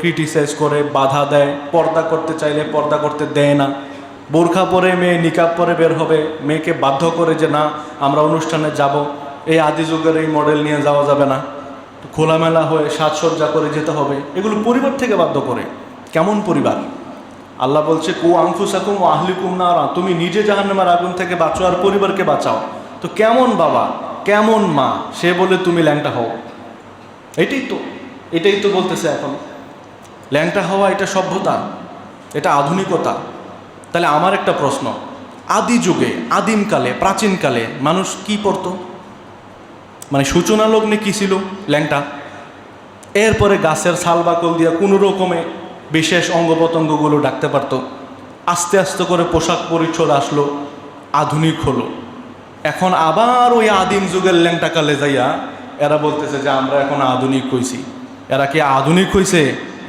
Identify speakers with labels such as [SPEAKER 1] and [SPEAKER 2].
[SPEAKER 1] Criticise করে, বাধা দেয়, পর্দা করতে চাইলে পর্দা করতে দেয় না। বোরখা পরে মেয়ে নিকাব পরে বের হবে, মেয়েকে বাধ্য করে যে না আমরা অনুষ্ঠানে যাব, এই আদি যুগের এই মডেল নিয়ে যাওয়া যাবে না, খোলামেলা হয়ে সাজসজ্জা করে যেতে হবে। এগুলো পরিবার থেকে বাধ্য করে। কেমন পরিবার? আল্লাহ বলছে কু আনফুসাকুম ওয়া আহলিকুম নারা, তুমি নিজে জাহান্নামের আগুন থেকে বাঁচো আর পরিবারকে বাঁচাও। তো কেমন বাবা, কেমন মা, সে বলে তুমি ল্যাংটা হও? এটাই তো বলতেছে এখন। ল্যাংটা হওয়া এটা সভ্যতা, এটা আধুনিকতা? তাহলে আমার একটা প্রশ্ন, আদি যুগে, আদিমকালে, প্রাচীনকালে মানুষ কি পরতো? মানে সূচনা লগ্নে কী ছিল? ল্যাংটা। এরপরে গাছের ছাল বাকল দিয়ে কোনো রকমে বিশেষ অঙ্গ প্রত্যঙ্গগুলো ডাকতে পারতো। আস্তে আস্তে করে পোশাক পরিচ্ছদ আসলো, আধুনিক হলো। এখন আবার ওই আদিম যুগের ল্যাংটা কালে যাইয়া এরা বলতেছে যে আমরা এখন আধুনিক হইছি। এরা কি আধুনিক হইছে?